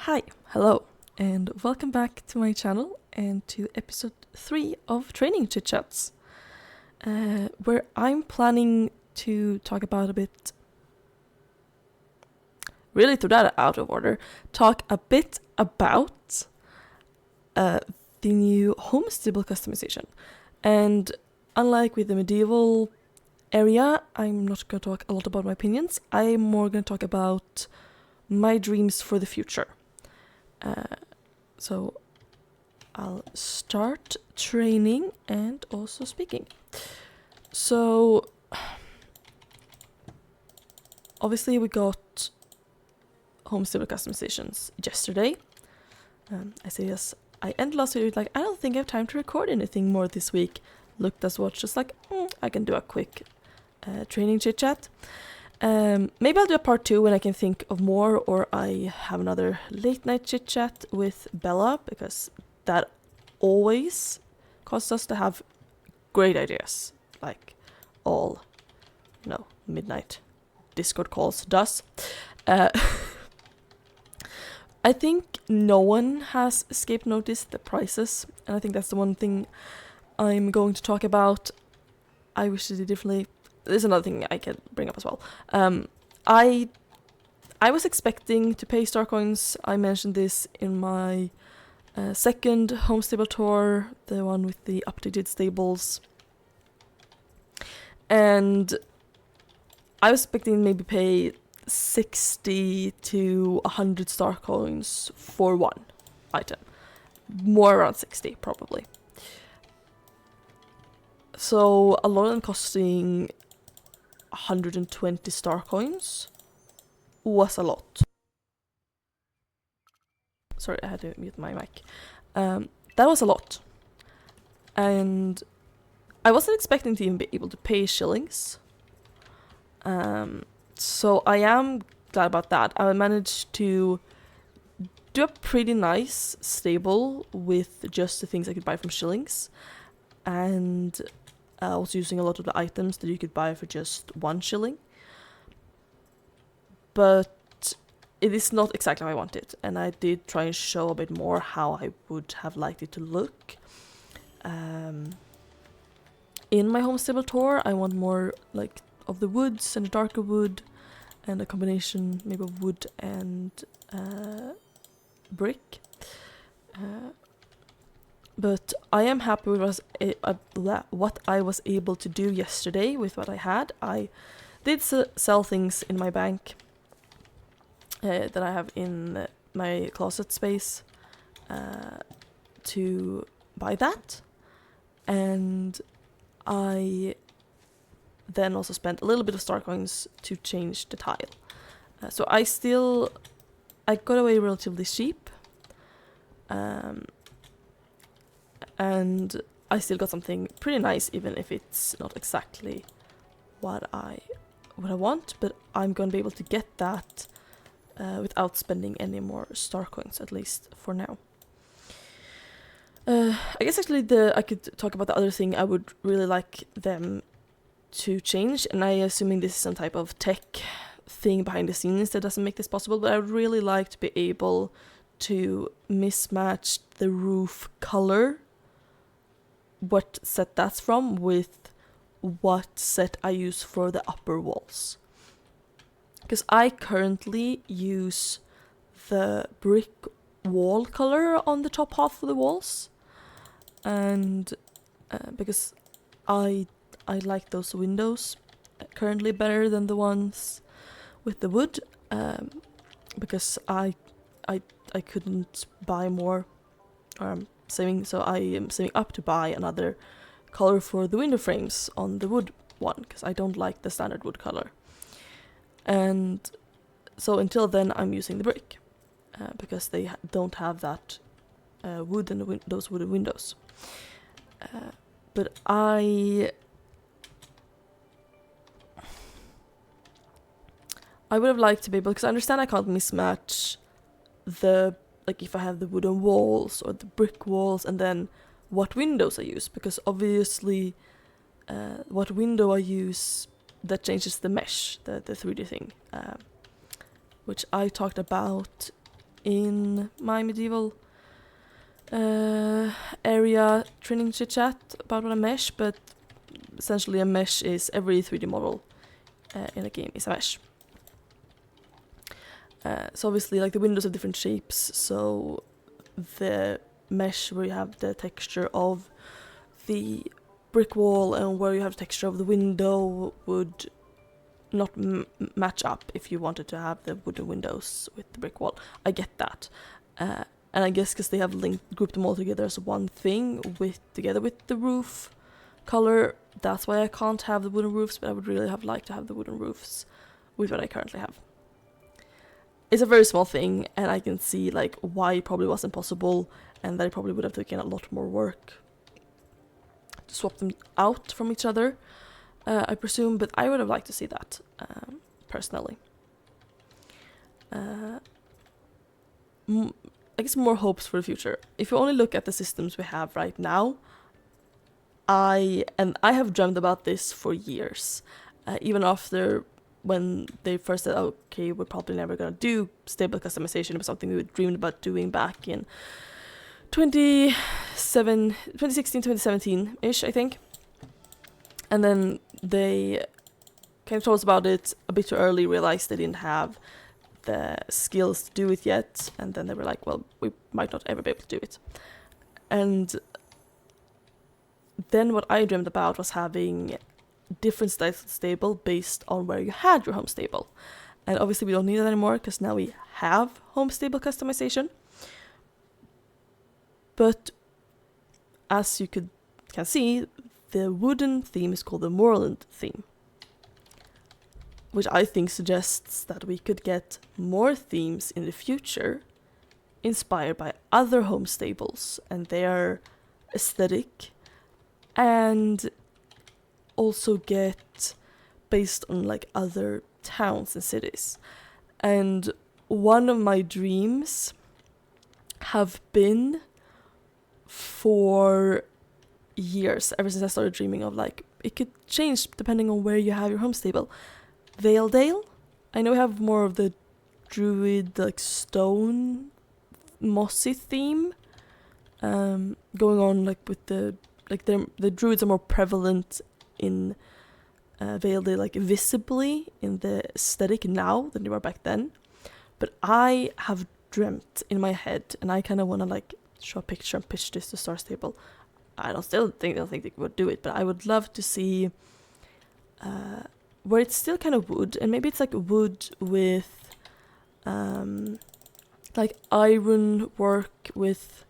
Hi, hello, and welcome back to my channel and to episode 3 of Training Chit Chats, where I'm planning to talk about a bit, really threw that out of order, talk a bit about the new Homestable customization. And unlike with the medieval area, I'm not going to talk a lot about my opinions. I'm more going to talk about my dreams for the future. So I'll start training and also speaking. So obviously we got Homestable customizations yesterday. I say yes. I ended last video with I don't think I have time to record anything more this week. Looked as watch, just I can do a quick training chit chat. Maybe I'll do a part 2 when I can think of more, or I have another late night chit chat with Bella, because that always causes us to have great ideas, like all, midnight Discord calls does. I think no one has escaped notice the prices, and I think that's the one thing I'm going to talk about. I wish to do differently. There's another thing I can bring up as well. I was expecting to pay star coins. I mentioned this in my second Homestable tour, the one with the updated stables. And I was expecting maybe pay 60 to 100 star coins for one item. More around 60 probably. So a lot of them costing 120 star coins was a lot. Sorry, I had to mute my mic. That was a lot. And I wasn't expecting to even be able to pay shillings. So I am glad about that. I managed to do a pretty nice stable with just the things I could buy from shillings. And I was using a lot of the items that you could buy for just 1 shilling. But it is not exactly how I want it. And I did try and show a bit more how I would have liked it to look. In my Homestable tour, I want more of the woods and the darker wood, and a combination maybe of wood and brick. But I am happy with what I was able to do yesterday with what I had. I did sell things in my bank that I have in my closet space to buy that. And I then also spent a little bit of star coins to change the tile. So I got away relatively cheap. And I still got something pretty nice, even if it's not exactly what I want, but I'm going to be able to get that without spending any more star coins, at least for now. I guess actually I could talk about the other thing I would really like them to change, and I'm assuming this is some type of tech thing behind the scenes that doesn't make this possible, but I would really like to be able to mismatch the roof color, what set that's from, with what set I use for the upper walls. Because I currently use the brick wall color on the top half of the walls, and because I like those windows currently better than the ones with the wood, because I couldn't buy more, saving, so I am saving up to buy another color for the window frames on the wood one, because I don't like the standard wood color. And so until then I'm using the brick, because they don't have that wood and those wooden windows. But I would have liked to be able, because I understand I can't mismatch if I have the wooden walls or the brick walls, and then what windows I use, because obviously what window I use, that changes the mesh, the 3D thing, which I talked about in my medieval area training chit chat about what a mesh, but essentially a mesh is every 3D model in a game is a mesh. So obviously, like, the windows have different shapes, so the mesh where you have the texture of the brick wall and where you have the texture of the window would not match up if you wanted to have the wooden windows with the brick wall. I get that. And I guess because they have grouped them all together as one thing together with the roof color, that's why I can't have the wooden roofs, but I would really have liked to have the wooden roofs with what I currently have. It's a very small thing, and I can see like why it probably wasn't possible, and that it probably would have taken a lot more work to swap them out from each other, I presume, but I would have liked to see that, personally. I guess more hopes for the future. If you only look at the systems we have right now, I have dreamt about this for years, even after when they first said, okay, we're probably never going to do stable customization. It was something we dreamed about doing back in 2016, 2017-ish, I think. And then they kind of told us about it a bit too early, realized they didn't have the skills to do it yet, and then they were like, well, we might not ever be able to do it. And then what I dreamed about was having different styles of stable based on where you had your home stable. And obviously we don't need that anymore because now we have Homestable customization. But as you can see, the wooden theme is called the Moorland theme, which I think suggests that we could get more themes in the future inspired by other home stables and their aesthetic, and also get based on like other towns and cities. And one of my dreams have been for years, ever since I started dreaming of like it could change depending on where you have your home stable. Valedale, I know we have more of the druid, like stone mossy theme going on, like with the druids are more prevalent in Valedale, like visibly in the aesthetic now than they were back then. But I have dreamt in my head, and I kind of want to like show a picture and pitch this to Starstable. I don't think they would do it, but I would love to see where it's still kind of wood, and maybe it's like wood with like iron work with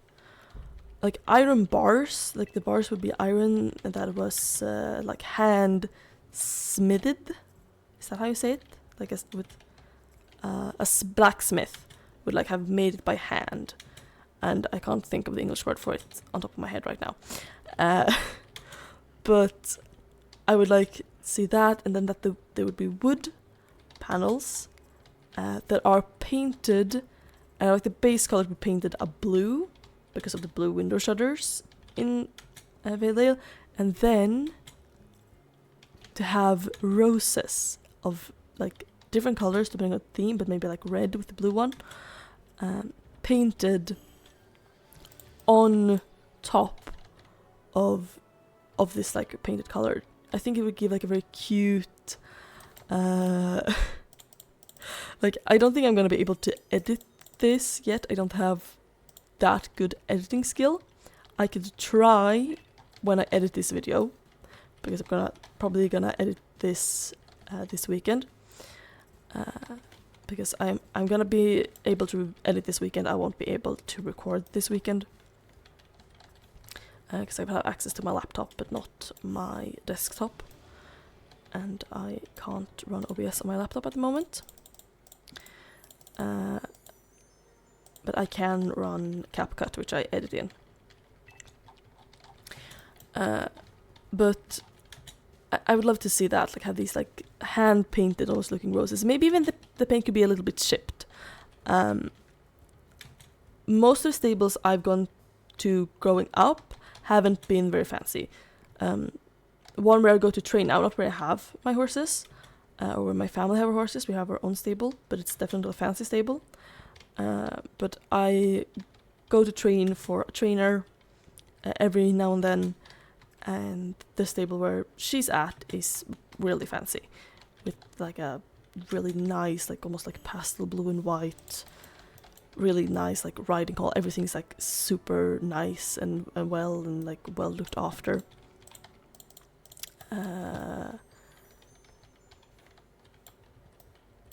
like iron bars. Like the bars would be iron that was like hand smithted. Is that how you say it? Like with a blacksmith would like have made it by hand. And I can't think of the English word for it on top of my head right now. But I would like to see that, and then that there would be wood panels that are painted, and like the base color would be painted a blue because of the blue window shutters in Valedale, and then to have roses of like different colors depending on the theme, but maybe like red with the blue one, painted on top of this like painted color. I think it would give like a very cute like I don't think I'm gonna be able to edit this yet. I don't have that good editing skill. I could try when I edit this video, because I'm probably gonna edit this this weekend, because I'm gonna be able to edit this weekend. I won't be able to record this weekend because I have access to my laptop but not my desktop, and I can't run OBS on my laptop at the moment. But I can run CapCut, which I edit in. But I would love to see that, like have these like hand painted almost looking roses. Maybe even the paint could be a little bit chipped. Most of the stables I've gone to growing up haven't been very fancy. One where I go to train now, not where I have my horses, or where my family have our horses. We have our own stable, but it's definitely a fancy stable. but I go to train for a trainer every now and then, and the stable where she's at is really fancy, with like a really nice, like almost like pastel blue and white, really nice like riding hall. Everything's like super nice and well and like well looked after.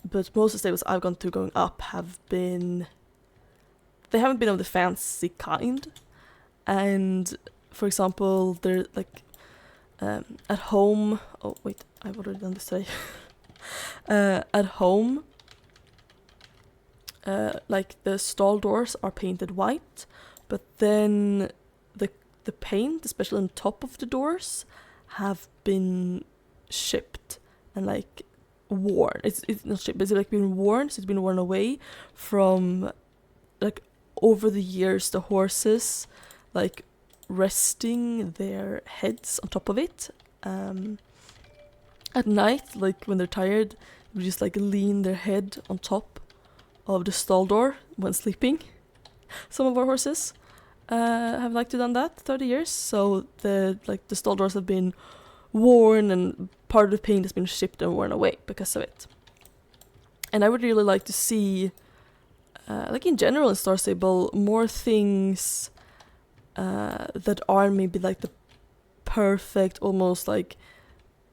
But most of the stables I've gone through going up they haven't been of the fancy kind. And for example, they're like at home. Oh wait, I've already done this today. At home, like the stall doors are painted white, but then the paint, especially on top of the doors, have been shipped and like worn. It's not shipped, but it's like been worn. So it's been worn away from like over the years. The horses like resting their heads on top of it. At night, like when they're tired, they just like lean their head on top of the stall door when sleeping. Some of our horses have like to done that 30 years, so the stall doors have been worn and part of the paint has been shipped and worn away because of it. And I would really like to see, like in general in Starstable, more things that are maybe like the perfect, almost like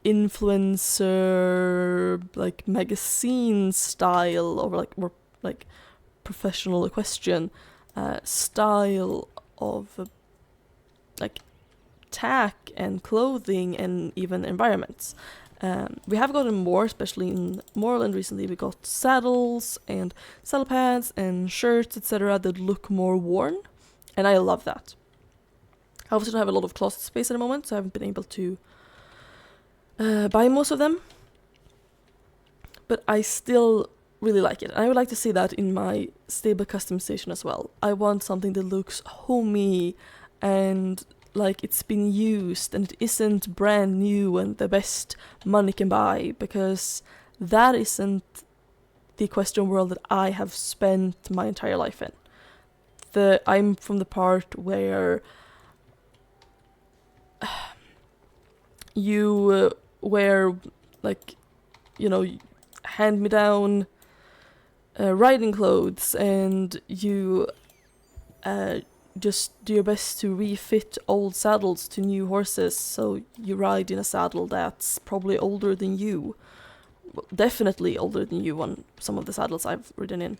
influencer, like magazine style, or like more like professional equestrian style of like tack and clothing and even environments. We have gotten more, especially in Moorland recently. We got saddles and saddle pads and shirts, etc. that look more worn, and I love that. I obviously don't have a lot of closet space at the moment, so I haven't been able to buy most of them, but I still really like it. And I would like to see that in my stable customization as well. I want something that looks homey and like it's been used and it isn't brand new and the best money can buy, because that isn't the equestrian world that I have spent my entire life in. I'm from the part where you wear like, hand-me-down riding clothes, and you just do your best to refit old saddles to new horses, so you ride in a saddle that's probably older than you. Well, definitely older than you on some of the saddles I've ridden in.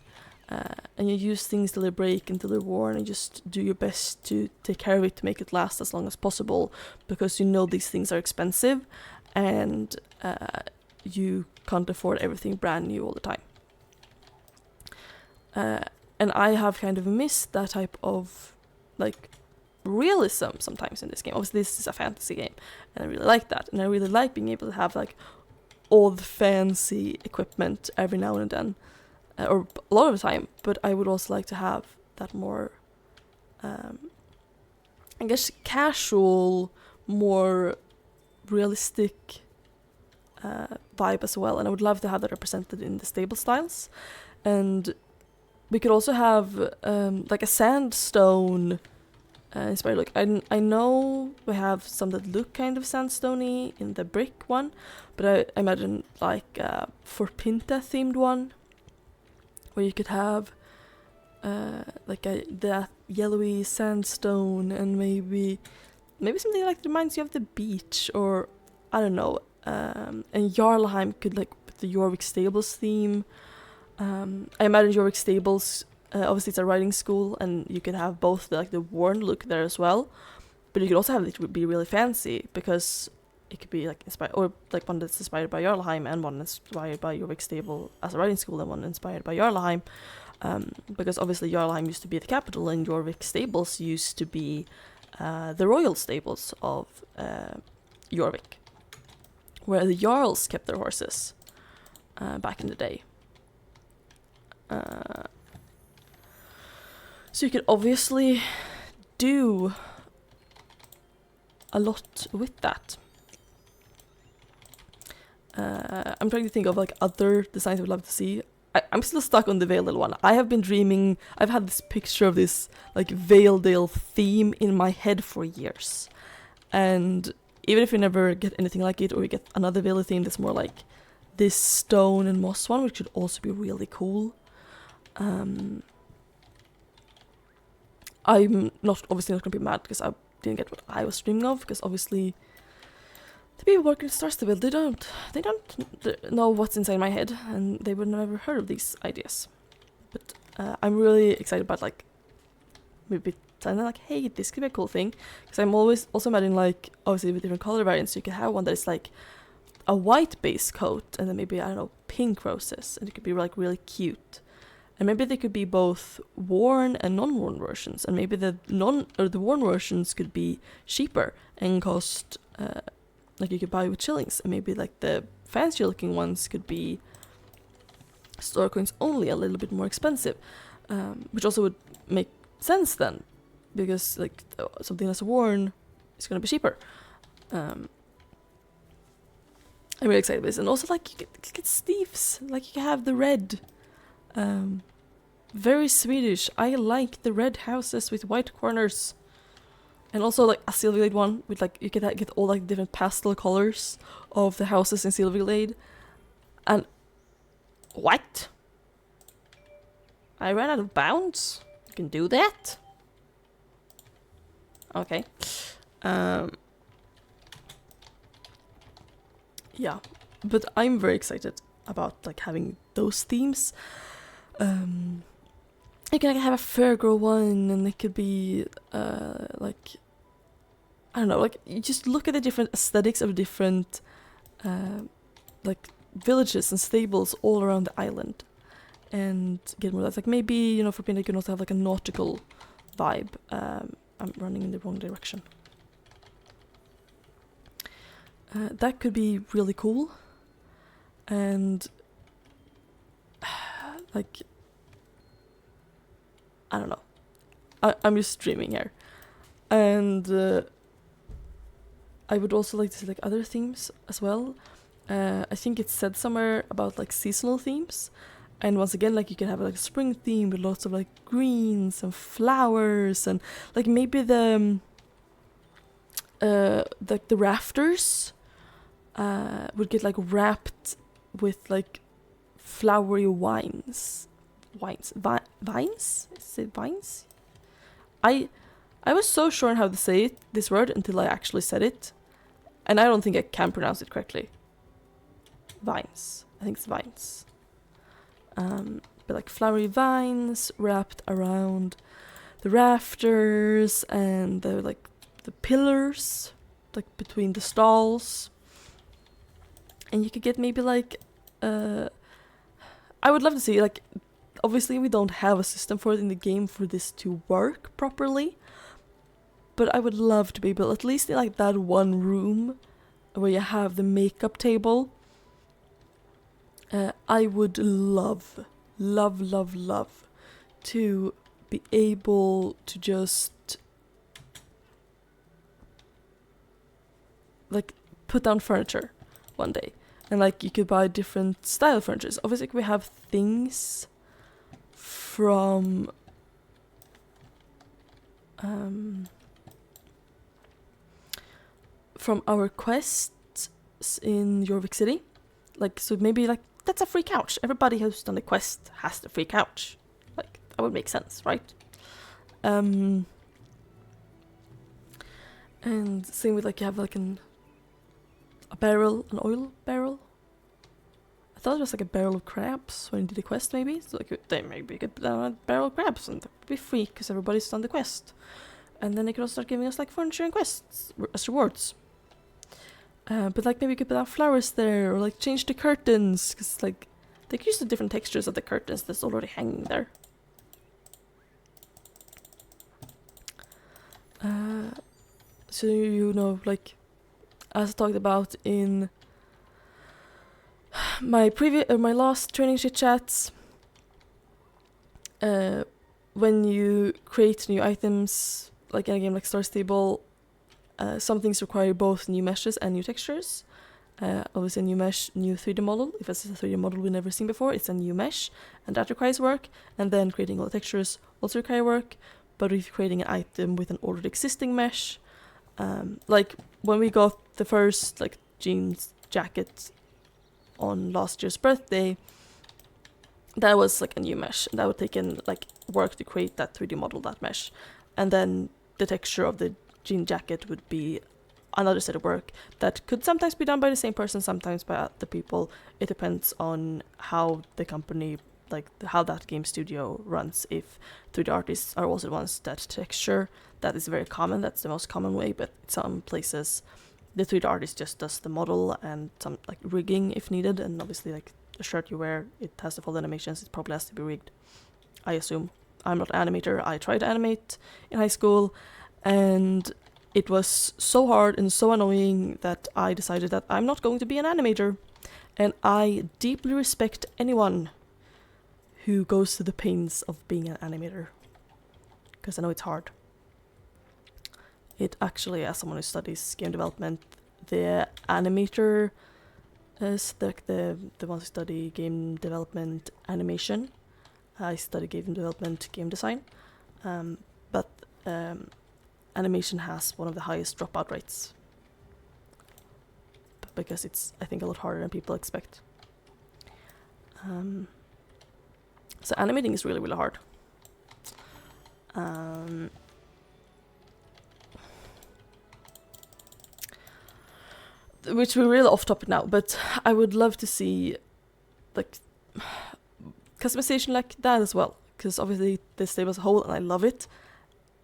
And you use things till they break, until they're worn, and just do your best to take care of it to make it last as long as possible, because you know these things are expensive and you can't afford everything brand new all the time. And I have kind of missed that type of like realism sometimes in this game. Obviously this is a fantasy game and I really like that, and I really like being able to have like all the fancy equipment every now and then, or a lot of the time, but I would also like to have that more I guess casual, more realistic vibe as well, and I would love to have that represented in the stable styles. And we could also have like a sandstone inspired look. I know we have some that look kind of sandstony in the brick one, but I imagine like a Forpinta themed one, where you could have like that yellowy sandstone, and maybe something like that reminds you of the beach, or I don't know. And Jarlheim could like with the Jorvik Stables theme. I imagine Jorvik Stables, obviously it's a riding school, and you could have both the worn look there as well, but you could also have it be really fancy, because it could be like inspired, or like one that's inspired by Jarlheim and one inspired by Jorvik Stable as a riding school, and one inspired by Jarlheim, because obviously Jarlheim used to be the capital and Jorvik Stables used to be the royal stables of Jorvik, where the Jarls kept their horses back in the day. So you could obviously do a lot with that. I'm trying to think of like other designs I would love to see. I'm still stuck on the Valedale one. I have been dreaming. I've had this picture of this like Valedale theme in my head for years, and even if we never get anything like it, or we get another Valedale theme that's more like this stone and moss one, which could also be really cool. I'm not obviously not gonna be mad because I didn't get what I was dreaming of, because obviously the people working at Starstable, they don't know what's inside my head, and they would never heard of these ideas. But I'm really excited about like maybe telling like, hey, this could be a cool thing, because I'm always also imagining like obviously with different color variants, you could have one that is like a white base coat and then maybe, I don't know, pink roses, and it could be like really cute. And maybe they could be both worn and non-worn versions, and maybe the worn versions could be cheaper and cost like you could buy with shillings, and maybe like the fancy looking ones could be store coins only, a little bit more expensive, which also would make sense then, because like something that's worn is gonna be cheaper. I'm really excited for this, and also like you get sleeves, like you can have the red. Very Swedish. I like the red houses with white corners. And also like a Silverglade one with like you can get all like different pastel colors of the houses in Silverglade. And what? I ran out of bounds? You can do that? Okay. Yeah. But I'm very excited about like having those themes. You can like have a Fairgirl one, and it could be like, I don't know, like you just look at the different aesthetics of different like villages and stables all around the island, and get more of that. Like maybe, you know, for Pinda you can also have like a nautical vibe. I'm running in the wrong direction. That could be really cool, and like, I don't know. I'm just dreaming here. And I would also like to see like other themes as well. I think it said somewhere about like seasonal themes. And once again, like you can have like a spring theme with lots of like greens and flowers, and like maybe the rafters would get like wrapped with like flowery vines. Vines? Is it vines? I was so sure on how to say it, this word, until I actually said it. And I don't think I can pronounce it correctly. Vines. I think it's vines. But like flowery vines wrapped around the rafters and the pillars, like between the stalls. And you could get maybe like I would love to see like, obviously we don't have a system for it in the game for this to work properly, but I would love to be able, at least in like that one room where you have the makeup table, I would love to be able to just like put down furniture one day, and like you could buy different style furniture. Obviously we have things from our quests in Jorvik City, like, so maybe like that's a free couch. Everybody who's done the quest has the free couch. Like that would make sense, right? And same with like you have like an oil barrel. I thought it was like a barrel of crabs when you did the quest, maybe. So like they maybe get a barrel of crabs, and that would be free because everybody's done the quest. And then they could also start giving us like furniture and quests as rewards. But like maybe you could put out flowers there, or like change the curtains, because like they could use the different textures of the curtains that's already hanging there. So you know, like as I talked about in my last training chit chats, when you create new items, like in a game like Starstable, some things require both new meshes and new textures. Obviously a new mesh, new 3D model. If it's a 3D model we've never seen before, it's a new mesh, and that requires work. And then creating all the textures also require work. But if you're creating an item with an already existing mesh, like when we got the first like jeans jacket on last year's birthday, that was like a new mesh. That would take in like work to create that 3D model, that mesh. And then the texture of the jean jacket would be another set of work that could sometimes be done by the same person, sometimes by other people. It depends on how the company, like how that game studio runs. If 3D artists are also the ones that texture, that is very common. That's the most common way. But some places, the 3D artist just does the model and some like rigging if needed. And obviously, like the shirt you wear, it has to follow animations. It probably has to be rigged, I assume. I'm not an animator. I tried to animate in high school, and it was so hard and so annoying that I decided that I'm not going to be an animator. And I deeply respect anyone who goes to the pains of being an animator, because I know it's hard. It actually, as someone who studies game development, the animator is the ones who study game development animation. I study game development, game design, but animation has one of the highest dropout rates, because it's, I think, a lot harder than people expect. So animating is really, really hard. Which we're really off topic now, but I would love to see like customization like that as well, because obviously this table as a whole, and I love it,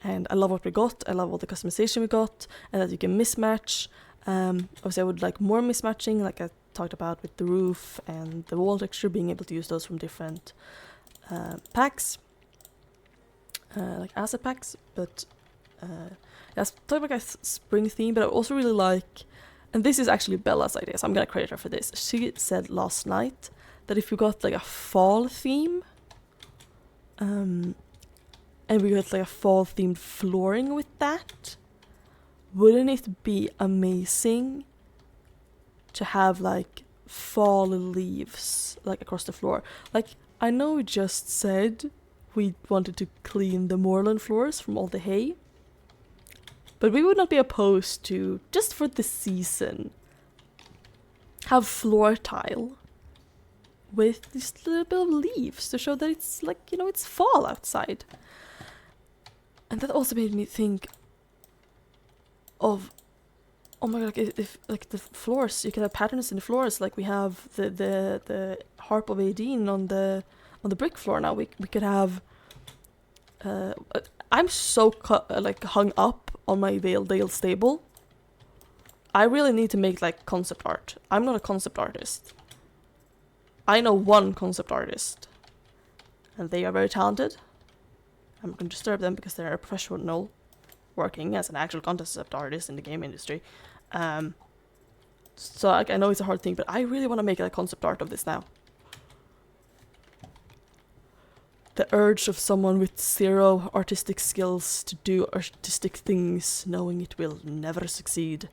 and I love what we got. I love all the customization we got, and that you can mismatch. Obviously I would like more mismatching, like I talked about with the roof and the wall texture, being able to use those from different packs, like asset packs. But yeah, talking about a spring theme, but I also really like, and this is actually Bella's idea, so I'm gonna credit her for this. She said last night that if we got like a fall theme, and we got like a fall themed flooring with that, wouldn't it be amazing to have like fall leaves like across the floor? Like, I know we just said we wanted to clean the moorland floors from all the hay, but we would not be opposed to, just for the season, have floor tile with just a little bit of leaves to show that it's like, you know, it's fall outside. And that also made me think of, oh my god, if like the floors, you can have patterns in the floors, like we have the harp of Aideen on the brick floor now. We could have I'm so like hung up on my Valedale stable. I really need to make like concept art. I'm not a concept artist. I know one concept artist, and they are very talented. I'm not going to disturb them because they're a professional working as an actual concept artist in the game industry. So like, I know it's a hard thing, but I really want to make a concept art of this now. The urge of someone with zero artistic skills to do artistic things, knowing it will never succeed.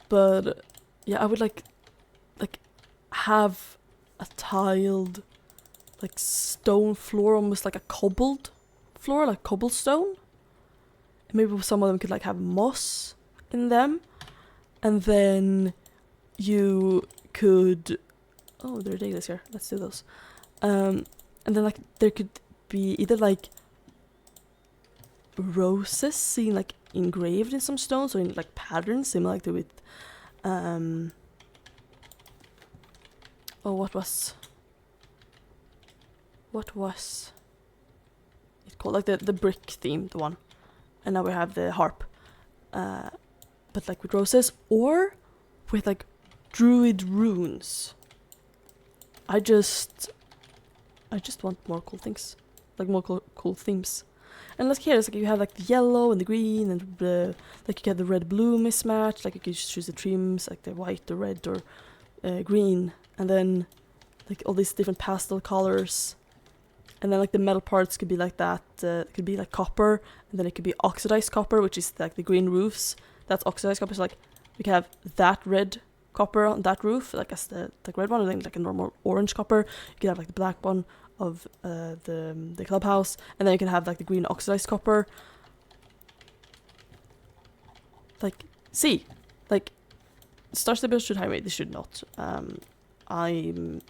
But yeah, I would like have a tiled like stone floor, almost like a cobbled floor, like cobblestone. And maybe some of them could like have moss in them, and then you could, oh, there are dailies here, let's do those. And then like there could be either like roses seen like engraved in some stones, or in like patterns similar like with what was it called, like the brick theme, the one, and now we have the harp, but like with roses, or with like druid runes. I just want more cool things, like more cool themes. And like here, it's like you have like the yellow and the green, and the like you get the red blue mismatch. Like you could just choose the trims, like the white, the red, or green, and then like all these different pastel colors. And then like the metal parts could be like that. It could be like copper, and then it could be oxidized copper, which is like the green roofs. That's oxidized copper. So like we can have that red copper on that roof, like as the red one, and then like a normal orange copper. You could have like the black one of the clubhouse, and then you can have like the green oxidized copper. Like, see, like Starstable should hire me. They should not. I'm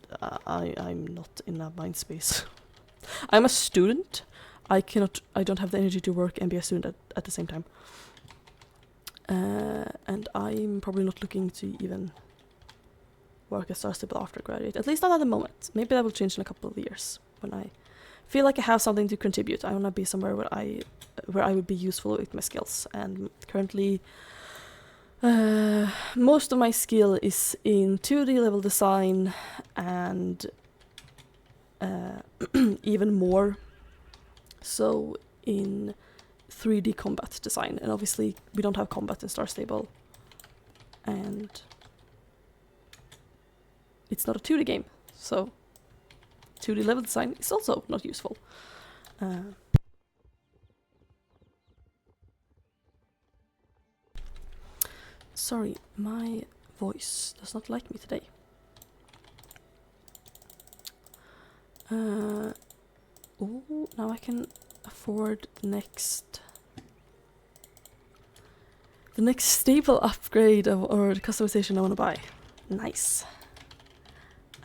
not in a mind space. I'm a student. I don't have the energy to work and be a student at the same time. And I'm probably not looking to even work at Starstable after I graduate. At least not at the moment. Maybe that will change in a couple of years when I feel like I have something to contribute. I want to be somewhere where I would be useful with my skills. And currently, most of my skill is in 2D level design and even more so in 3D combat design. And obviously we don't have combat in Starstable, and it's not a 2D game, so 2D level design is also not useful. Sorry, my voice does not like me today. Oh, now I can afford the next stable upgrade or the customization I want to buy. Nice.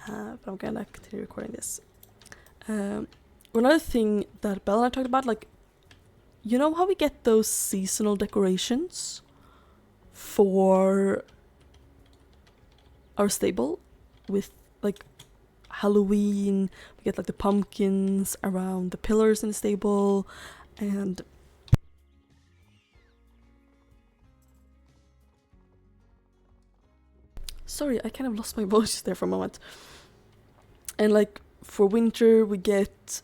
But I'm gonna continue recording this. Another thing that Bella and I talked about, like, you know how we get those seasonal decorations for our stable with like Halloween? We get like the pumpkins around the pillars in the stable, and sorry, I kind of lost my voice there for a moment. And like for winter we get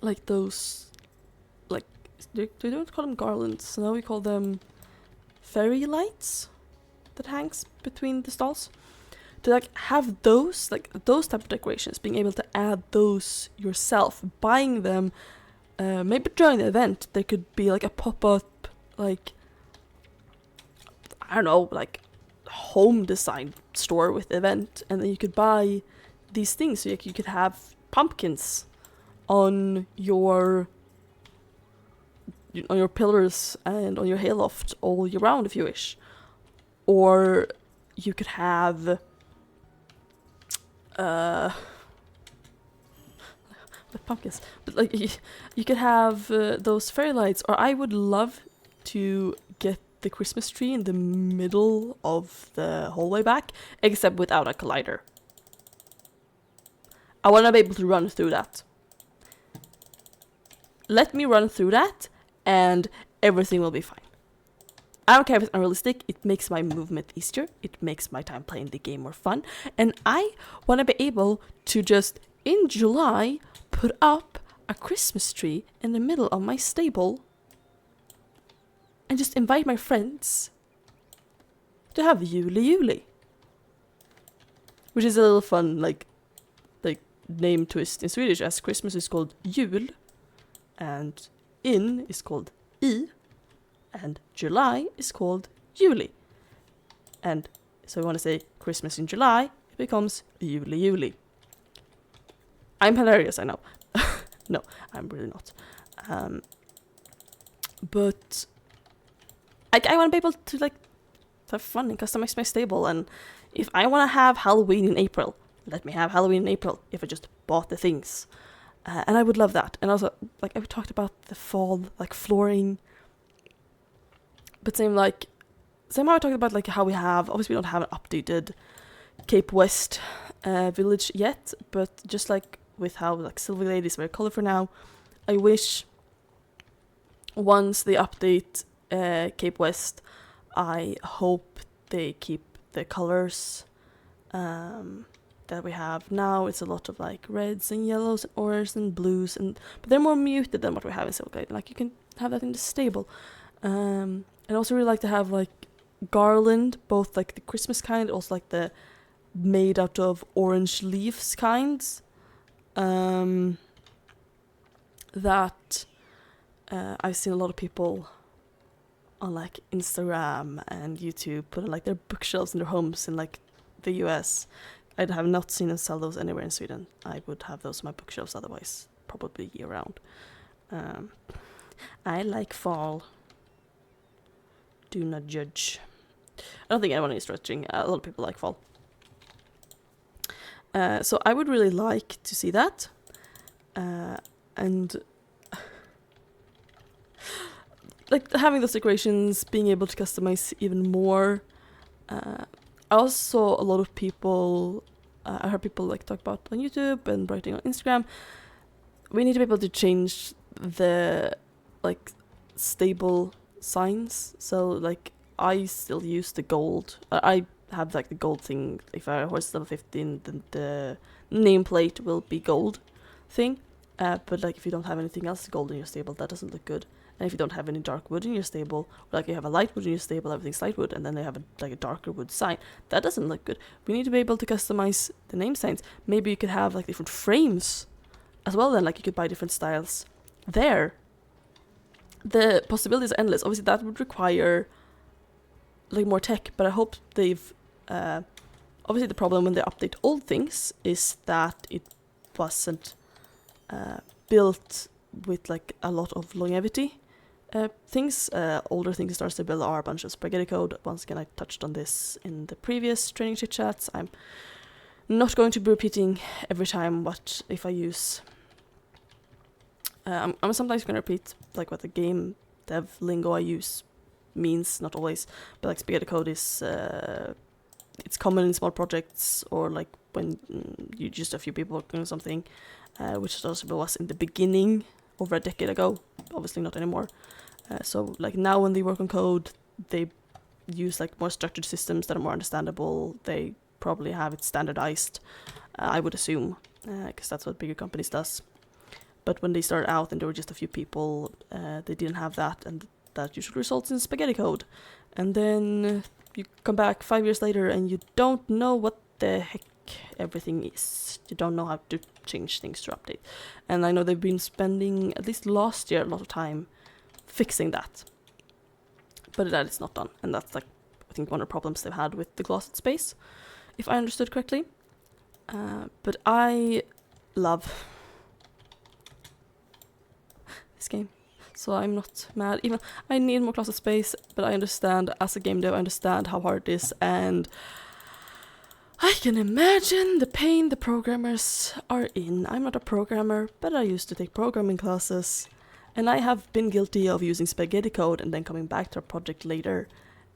like those, like, they don't call them garlands, now we call them fairy lights that hangs between the stalls. To like have those, like those type of decorations, being able to add those yourself, buying them, maybe during the event there could be like a pop-up, like, I don't know, like home design store with the event, and then you could buy these things, so you could have pumpkins on your pillars and on your hayloft all year round if you wish. Or you could have pumpkins, but like you could have those fairy lights. Or I would love to get the Christmas tree in the middle of the hallway back, except without a collider. I want to be able to run through that. Let me run through that and everything will be fine. I don't care if it's unrealistic, it makes my movement easier, it makes my time playing the game more fun, and I want to be able to just, in July, put up a Christmas tree in the middle of my stable and just invite my friends to have Juli, which is a little fun, like name twist in Swedish, as Christmas is called jul, and in is called I, and July is called Juli. And so we want to say Christmas in July, it becomes Juli. I'm hilarious, I know. No, I'm really not. But I want to be able to like have fun and customize my stable, and if I want to have Halloween in April, let me have Halloween in April if I just bought the things. And I would love that. And also, like, I talked about the fall, like, flooring. But same how I talked about, like, how we have, obviously we don't have an updated Cape West village yet, but just like with how, like, Silverglade is very colorful now, I wish once they update Cape West, I hope they keep the colors that we have now. It's a lot of like reds and yellows and oranges and blues, but they're more muted than what we have in Silverglade. Like you can have that in the stable. And I also really like to have like garland, both like the Christmas kind, also like the made out of orange leaves kinds. that I've seen a lot of people on like Instagram and YouTube put like their bookshelves in their homes in like the US. I have not seen them sell those anywhere in Sweden. I would have those on my bookshelves otherwise, probably year round. I like fall. Do not judge. I don't think anyone is stretching. A lot of people like fall. So I would really like to see that. And like having those decorations, being able to customize even more. I also saw a lot of people, I heard people like talk about on YouTube and writing on Instagram. We need to be able to change the like stable signs. So like I still use the gold. I have like the gold thing. If our horse is level 15, then the nameplate will be gold thing. But like if you don't have anything else gold in your stable, that doesn't look good. And if you don't have any dark wood in your stable, or like you have a light wood in your stable, everything's light wood, and then they have a darker wood sign, that doesn't look good. We need to be able to customize the name signs. Maybe you could have like different frames as well. Then like you could buy different styles there. The possibilities are endless. Obviously that would require like more tech, but I hope they've obviously the problem when they update old things is that it wasn't built with like a lot of longevity things. Older things in Starstable are a bunch of spaghetti code. Once again, I touched on this in the previous training chit chats. I'm not going to be repeating every time what if I use. I'm sometimes going to repeat like what the game dev lingo I use means, not always, but like spaghetti code is it's common in small projects or like when you just a few people working on something, which Starstable was in the beginning over a decade ago, obviously not anymore. So like now when they work on code, they use like more structured systems that are more understandable. They probably have it standardized, I would assume, because that's what bigger companies does. But when they started out and there were just a few people, they didn't have that, and that usually results in spaghetti code. And then you come back 5 years later and you don't know what the heck everything is. You don't know how to change things to update. And I know they've been spending, at least last year, a lot of time fixing that. But that is not done. And that's like, I think one of the problems they've had with the closet space, if I understood correctly. But I love this game. So I'm not mad. Even I need more closet space, but I understand, as a game dev, I understand how hard it is, and I can imagine the pain the programmers are in. I'm not a programmer, but I used to take programming classes, and I have been guilty of using spaghetti code and then coming back to a project later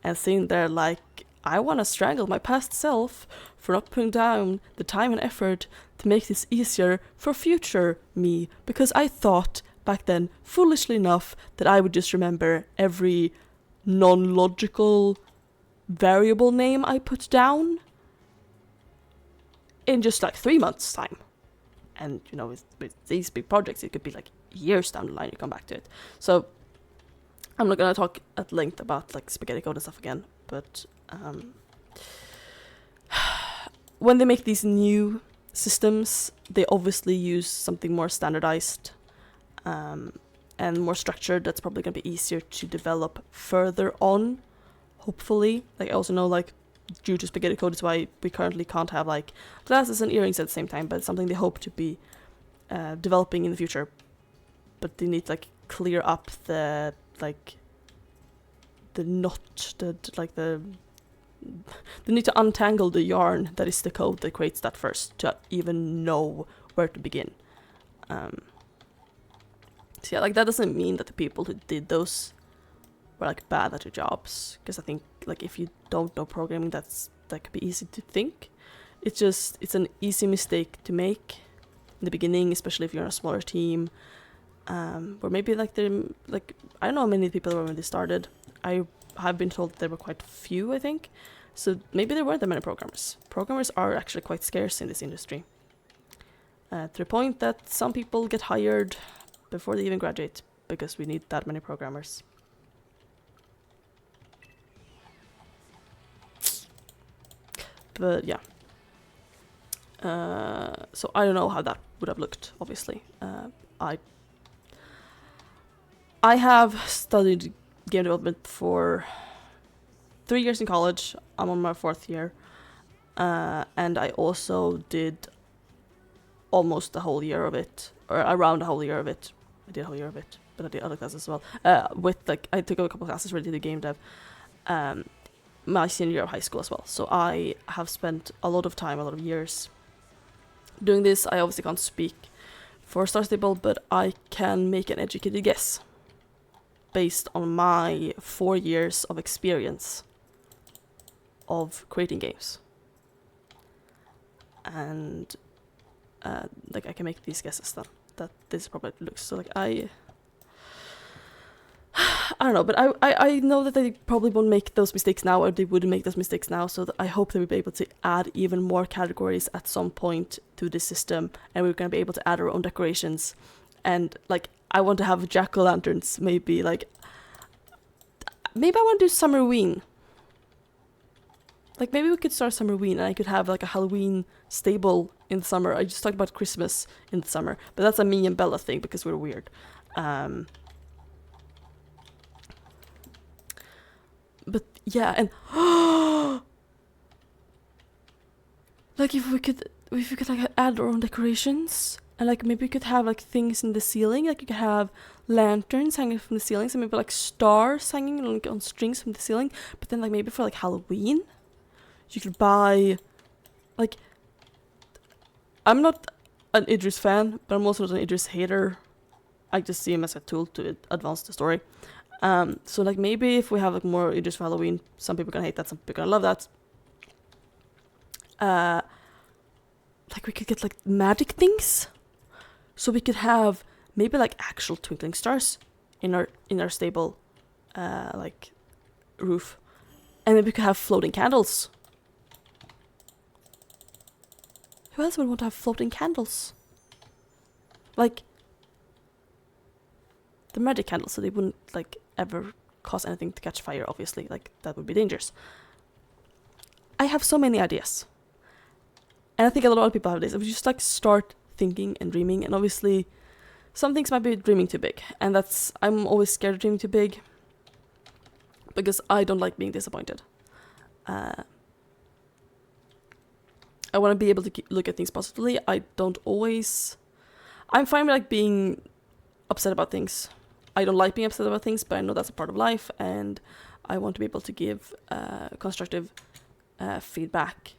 and sitting there like, I want to strangle my past self for not putting down the time and effort to make this easier for future me, because I thought back then, foolishly enough, that I would just remember every non-logical variable name I put down in just like 3 months' time. And, you know, with these big projects, it could be like years down the line you come back to it. So I'm not going to talk at length about like spaghetti code and stuff again, but when they make these new systems, they obviously use something more standardized and more structured. That's probably going to be easier to develop further on, hopefully. Like I also know, like, due to spaghetti code is why we currently can't have like glasses and earrings at the same time, but it's something they hope to be developing in the future. But they need to like clear up the like the knot, they need to untangle the yarn that is the code that creates that first to even know where to begin. So yeah, like that doesn't mean that the people who did those were like bad at their jobs, because I think like if you don't know programming, that could be easy to think. It's an easy mistake to make in the beginning, especially if you're on a smaller team, or maybe like they're like, I don't know how many people there were when they started. I have been told that there were quite few, I think. So maybe there weren't that many programmers. Programmers are actually quite scarce in this industry. To the point that some people get hired before they even graduate because we need that many programmers. But yeah. So I don't know how that would have looked, obviously. I have studied game development for 3 years in college. I'm on my 4th year. And I also did almost the whole year of it, or around the whole year of it. I did a whole year of it, but I did other classes as well. I took a couple of classes related to game dev. My senior year of high school as well. So I have spent a lot of time, a lot of years doing this. I obviously can't speak for Starstable, but I can make an educated guess based on my 4 years of experience of creating games. And I can make these guesses then, that this probably looks. So I don't know, but I know that they probably won't make those mistakes now, or they wouldn't make those mistakes now, so that I hope they will be able to add even more categories at some point to this system, and we're going to be able to add our own decorations. And I want to have jack-o'-lanterns, maybe I want to do Summerween. Maybe we could start Summerween, and I could have a Halloween stable in the summer. I just talked about Christmas in the summer, but that's a me and Bella thing because we're weird. But yeah, and if we could add our own decorations, and maybe we could have things in the ceiling. You could have lanterns hanging from the ceiling, so maybe stars hanging on strings from the ceiling. But then maybe for Halloween, you could buy I'm not an Idris fan, but I'm also not an Idris hater. I just see him as a tool to advance the story. So maybe if we have more Idris for Halloween, some people can hate that, some people can love that. We could get magic things, so we could have maybe actual twinkling stars in our stable, roof, and maybe we could have floating candles. Who else would want to have floating candles? The magic candles, so they wouldn't ever cause anything to catch fire, obviously. That would be dangerous. I have so many ideas. And I think a lot of people have this. If we just start thinking and dreaming, and obviously some things might be dreaming too big. And I'm always scared of dreaming too big, because I don't like being disappointed. I want to be able to look at things positively. I'm fine with being upset about things. I don't like being upset about things, but I know that's a part of life, and I want to be able to give constructive feedback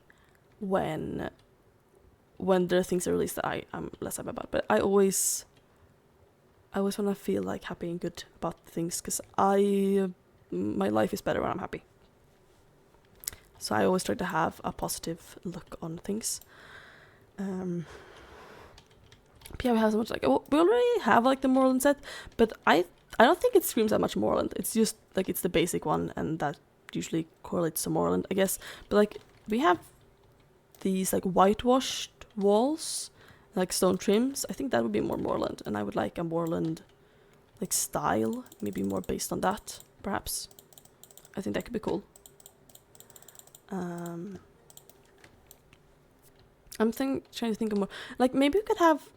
when there are things that are released that I'm less happy about. But I always want to feel happy and good about things, because my life is better when I'm happy. So I always try to have a positive look on things. Yeah, we have so much we already have the Moreland set, but I don't think it screams that much Moreland. It's just it's the basic one, and that usually correlates to Moreland, I guess. But we have these whitewashed walls, stone trims. I think that would be more Moreland, and I would like a Moreland style, maybe more based on that, perhaps. I think that could be cool. I'm trying to think of more. Maybe we could have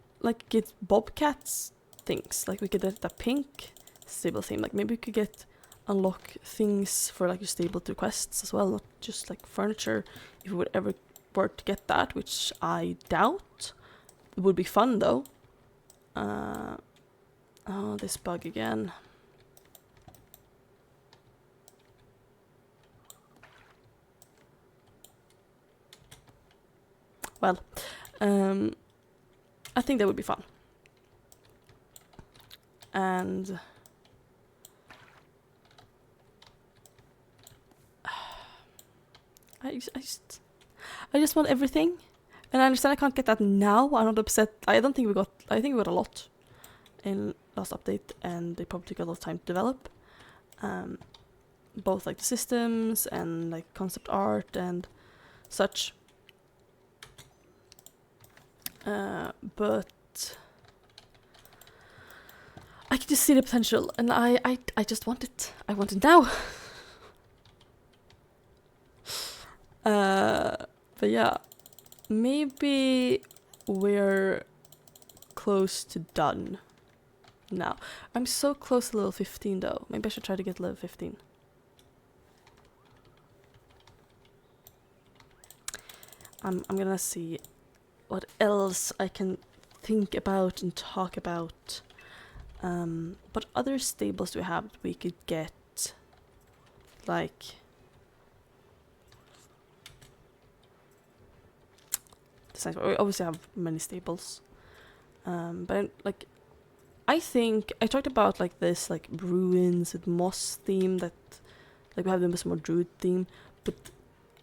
get bobcats things. We could get the pink stable theme. Maybe we could unlock things for your stable through quests as well, not just furniture. If we would ever were to get that, which I doubt. It would be fun though. Oh, this bug again. Well, I think that would be fun. And I just want everything. And I understand I can't get that now. I'm not upset. I think we got a lot in last update, and they probably took a lot of time to develop. Both the systems and concept art and such. But I can just see the potential, and I just want it. I want it now. But yeah, maybe we're close to done now. I'm so close to level 15 though. Maybe I should try to get level 15. I'm gonna see what else I can think about and talk about. What other stables do we have that we could get? Like, we obviously have many stables. But like, I think I talked about like this like ruins with moss theme that like we have them as more druid theme, but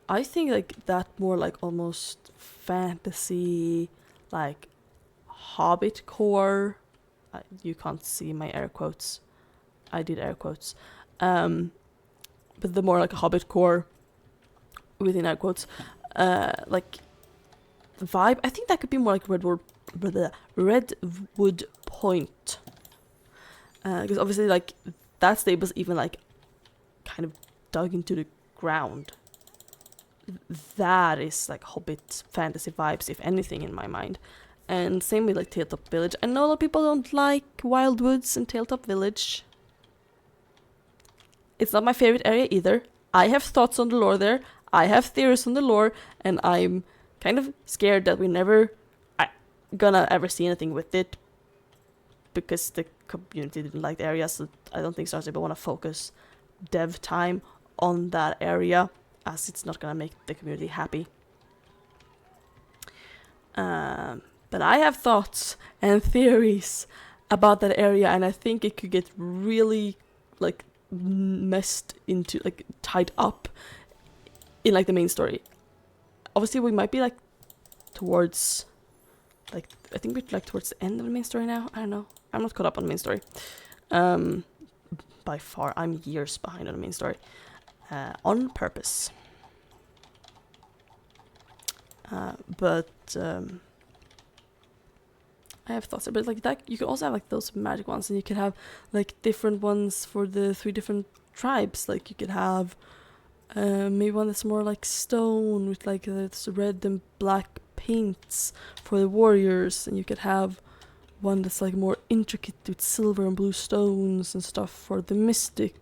I think like that more like almost fantasy, like hobbit core. You can't see my air quotes. I did air quotes. But the more like a hobbit core within air quotes, like the vibe. I think that could be more like Redwood Point, because obviously like that stable's even like kind of dug into the ground. That is like hobbit fantasy vibes, if anything, in my mind. And same with like Tailtop Village. I know a lot of people don't like Wildwoods and Tailtop Village. It's not my favorite area either. I have thoughts on the lore there. I have theories on the lore, and I'm kind of scared that we never gonna ever see anything with it because the community didn't like the area. So I don't think Starstable want to focus dev time on that area, as it's not gonna make the community happy. But I have thoughts and theories about that area, and I think it could get really like messed into, like tied up in like the main story. Obviously we might be like towards like, I think we're like towards the end of the main story now. I don't know, I'm not caught up on the main story by far. I'm years behind on the main story, on purpose. But I have thoughts, but like that you could also have like those magic ones, and you could have like different ones for the 3 different tribes. Like you could have maybe one that's more like stone with like this red and black paints for the warriors, and you could have one that's like more intricate with silver and blue stones and stuff for the mystic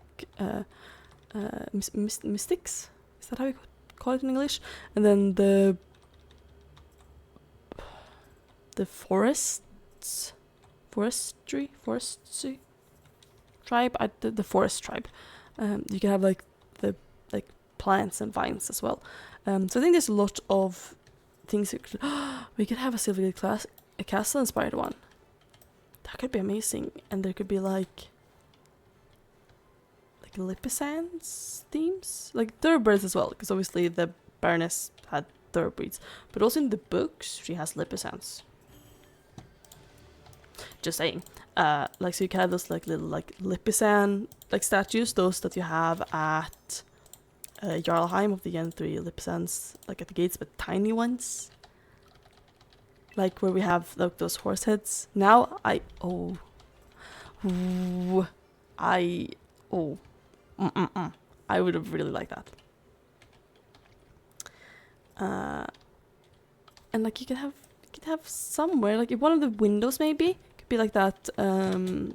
mystics. Is that how you call it in English? And then the forestry tribe, the forest tribe. You can have like the like plants and vines as well. So I think there's a lot of things we could have a Silvergate a castle inspired one. That could be amazing, and there could be like Lipizan's themes, like thoroughbreds as well, because obviously the Baroness had thoroughbreds, but also in the books she has Lipizans. Just saying. Like, so you can have those like little like Lipizan like statues, those that you have at Jarlheim of the Gen3 Lipizans, like at the gates, but tiny ones. Like where we have like those horse heads. Now I would have really liked that. And like you could have somewhere like in one of the windows maybe could be like that. Oh,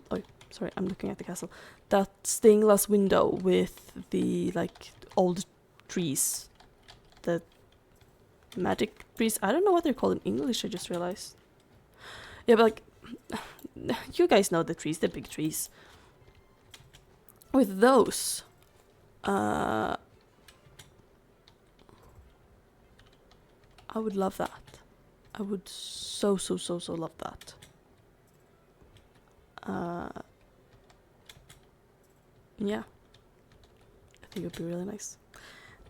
sorry, I'm looking at the castle. That stained glass window with the like old trees, the magic trees. I don't know what they're called in English. I just realized. Yeah, but like you guys know the trees, the big trees. With those, I would love that. I would so love that. Yeah, I think it would be really nice.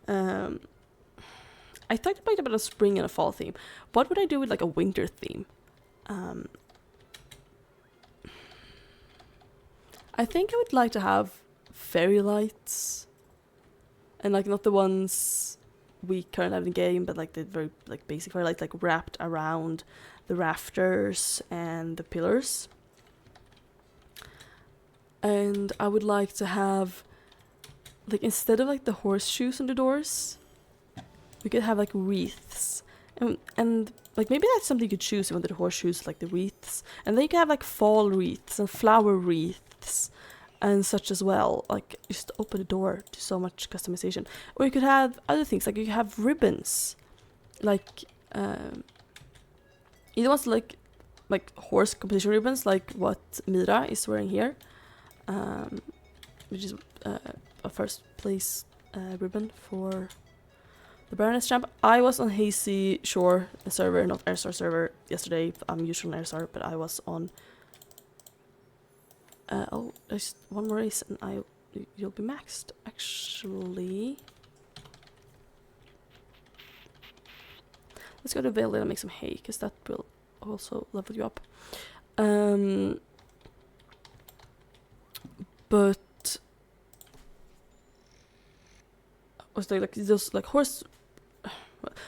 I thought about a spring and a fall theme. What would I do with like a winter theme? I think I would like to have fairy lights, and like not the ones we currently have in the game, but like the very like basic fairy lights, like wrapped around the rafters and the pillars. And I would like to have like, instead of like the horseshoes on the doors, we could have like wreaths, And like maybe that's something you could choose. You wanted the horseshoes, like the wreaths, and then you can have like fall wreaths and flower wreaths and such as well. Like just open the door to so much customization. Or you could have other things, like you could have ribbons, like either ones like horse competition ribbons, like what Mira is wearing here, which is a first place ribbon for the Baroness champ. I was on Hazy Shore server, not Airstar server, yesterday. I'm usually on Airstar, but I was on. Oh, there's one more race, and you'll be maxed. Actually, let's go to Vale and make some hay, because that will also level you up. But was there like those like horse?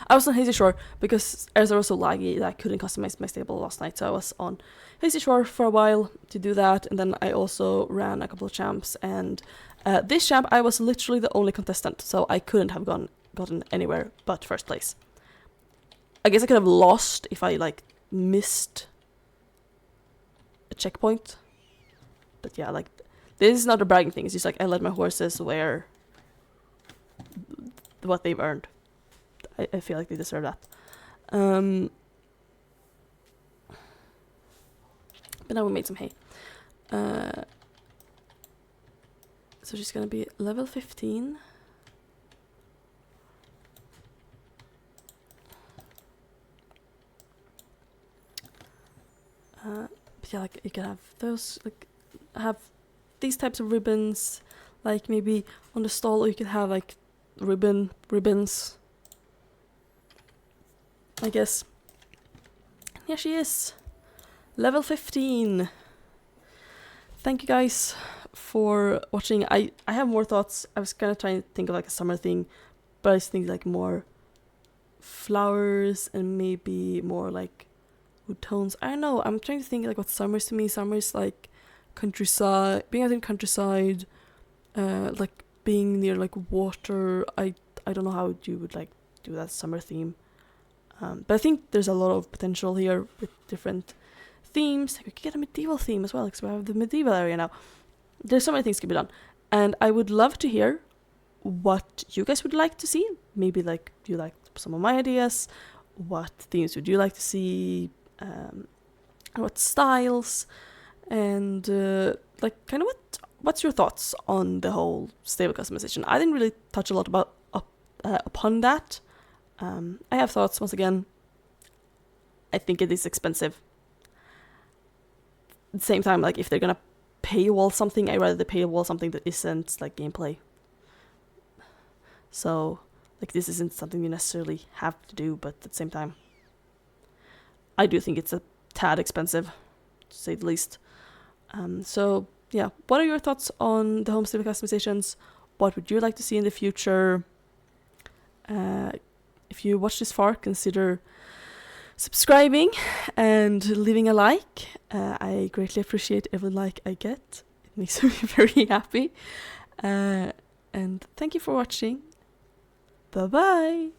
I was on Hazy Shore because Airstar was so laggy that I couldn't customize my stable last night, so I was on Hazy Shore for a while to do that, and then I also ran a couple of champs, and this champ I was literally the only contestant, so I couldn't have gotten anywhere but first place. I guess I could have lost if I like missed a checkpoint, but yeah, like this is not a bragging thing. It's just like I let my horses wear what they've earned. I feel like they deserve that. But now we made some hay. So she's gonna be level 15. But yeah, like you can have those, like have these types of ribbons, like maybe on the stall, or you could have like ribbons. I guess. Here she is. Level 15. Thank you guys for watching. I have more thoughts. I was kind of trying to think of like a summer thing, but I was thinking like more flowers and maybe more like wood tones. I don't know. I'm trying to think like what summer is to me. Summer is like countryside, being out in countryside, like being near like water. I don't know how you would like do that summer theme. But I think there's a lot of potential here with different themes. We could get a medieval theme as well, because we have the medieval area now. There's so many things can be done. And I would love to hear what you guys would like to see. Maybe like, do you like some of my ideas? What themes would you like to see? What styles? And like kind of what's your thoughts on the whole stable customization? I didn't really touch a lot upon that. I have thoughts. Once again, I think it is expensive. At the same time, like if they're gonna paywall something, I'd rather they paywall something that isn't like gameplay. So like this isn't something you necessarily have to do, but at the same time, I do think it's a tad expensive, to say the least. So yeah, what are your thoughts on the Homestable customizations? What would you like to see in the future? If you watch this far, consider subscribing and leaving a like. I greatly appreciate every like I get. It makes me very happy. And thank you for watching. Bye bye.